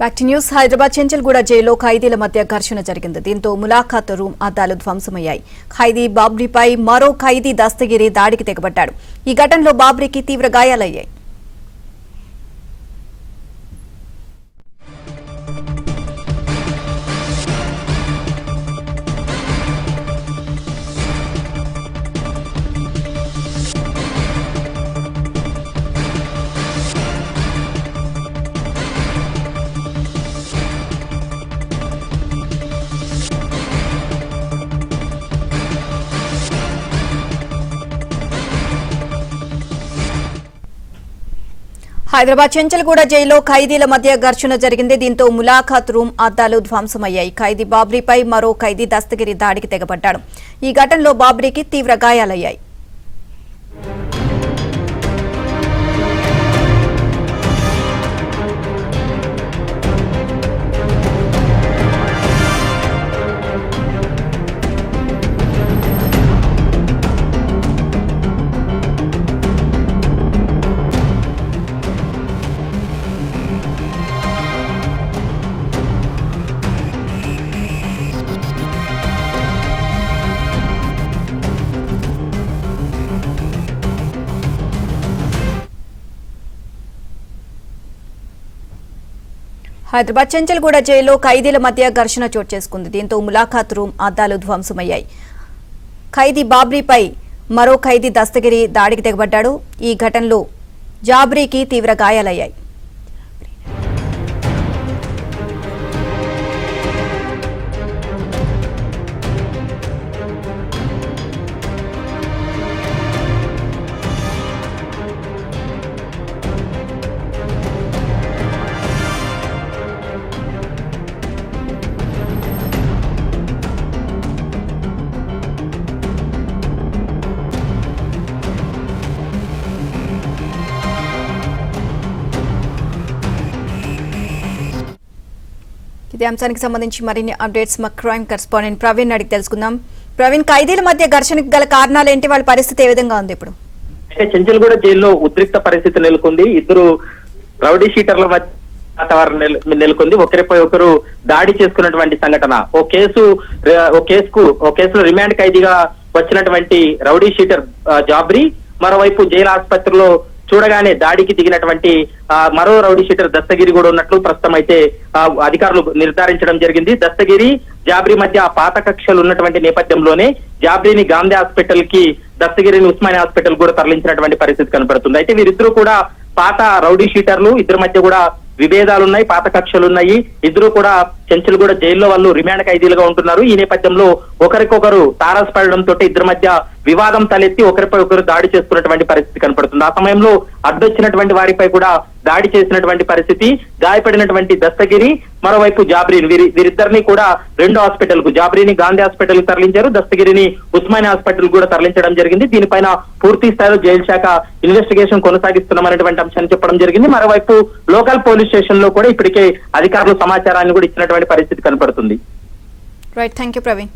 Fact news Hyderabad Chanchalguda జైల్లో ఖైదీల మధ్య ఘర్షణ జరిగింది. దీంతో ములాఖాత్ రూమ్ అద్దాలు ధ్వంసమయ్యాయి. ఖైదీ బాబ్రీపై మరో ఖైదీ దస్తగిరి దాడికి తెగబడ్డాడు. ఈ ఘటనలో బాబ్రీకి తీవ్ర గాయాలయ్యాయి. హైదరాబాద్ చెంచల్గూడ జైల్లో ఖైదీల మధ్య ఘర్షణ జరిగింది. దీంతో ములాఖాత్ రూమ్ అద్దాలు ధ్వంసమయ్యాయి. ఖైదీ బాబ్రీపై మరో ఖైదీ దస్తగిరి దాడికి తెగబడ్డాడు. ఈ ఘటనలో బాబ్రీకి తీవ్ర గాయాలయ్యాయి. హైదరాబాద్ చెంచల్గూడ జైల్లో ఖైదీల మధ్య ఘర్షణ చోటు చేసుకుంది. దీంతో ములాఖాత్ రూమ్ అద్దాలు ధ్వంసమయ్యాయి. ఖైదీ బాబ్రీపై మరో ఖైదీ దస్తగిరి దాడికి తెగబడ్డాడు. ఈ ఘటనలో జాబ్రీకి తీవ్ర గాయాలయ్యాయి. ఇదే అంశానికి సంబంధించి మరిన్ని అప్డేట్స్ మా క్రైమ్ కరెస్పాండెంట్ ప్రవీణ్ అడిగి తెలుసుకుందాం. ప్రవీణ్, ఖైదీల మధ్య ఘర్షణకు గల కారణాలు ఏంటి? వాళ్ళ పరిస్థితి ఏ విధంగా ఉంది ఇప్పుడు? చెంచల్గూడ జైల్లో ఉద్రిక్త పరిస్థితి నెలకొంది. ఇద్దరు రౌడీ షీటర్ల మధ్య వాతావరణం నెలకొంది. ఒకరిపై ఒకరు దాడి చేసుకున్నటువంటి సంఘటన. ఓ కేసులో రిమాండ్ ఖైదీగా వచ్చినటువంటి రౌడీ షీటర్ జాబ్రీ, మరోవైపు జైలు ఆసుపత్రిలో చూడగానే దాడికి దిగినటువంటి మరో రౌడీ షీటర్ దస్తగిరి కూడా ఉన్నట్లు ప్రస్తుతం అయితే అధికారులు నిర్ధారించడం జరిగింది. దస్తగిరి జాబ్రీ మధ్య పాత కక్షలు ఉన్నటువంటి నేపథ్యంలోనే జాబ్రీని గాంధీ హాస్పిటల్ కి, దస్తగిరిని ఉస్మానియా హాస్పిటల్ కూడా తరలించినటువంటి పరిస్థితి కనపడుతుంది. అయితే వీరిద్దరూ కూడా పాత రౌడీ షీటర్లు. ఇద్దరి మధ్య కూడా విభేదాలున్నాయి, పాత కక్షలున్నాయి. ఇద్దరు కూడా చెంచల్గూడ జైల్లో వాళ్ళు రిమాండ్ ఖైదీలుగా ఉంటున్నారు. ఈ నేపథ్యంలో ఒకరికొకరు తారసు పడడంతో ఇద్దరి మధ్య వివాదం తలెత్తి ఒకరిపై ఒకరు దాడి చేసుకున్నటువంటి పరిస్థితి కనపడుతుంది. ఆ సమయంలో అడ్డొచ్చినటువంటి వారిపై కూడా దాడి చేసినటువంటి పరిస్థితి. గాయపడినటువంటి దస్తగిరి, మరోవైపు జాబ్రీని, వీరిద్దరిని కూడా రెండు హాస్పిటల్ కు, జాబ్రీని గాంధీ హాస్పిటల్ కు తరలించారు, దస్తగిరిని ఉస్మానియా హాస్పిటల్ కూడా తరలించడం జరిగింది. దీనిపైన పూర్తి స్థాయిలో జైలు శాఖ ఇన్వెస్టిగేషన్ కొనసాగిస్తున్నామనేటువంటి అంశాన్ని చెప్పడం జరిగింది. మరోవైపు లోకల్ పోలీస్ స్టేషన్ లో కూడా ఇప్పటికే అధికారులు సమాచారాన్ని కూడా ఇచ్చినటువంటి పరిస్థితి కనపడుతుంది. Right, thank you Praveen.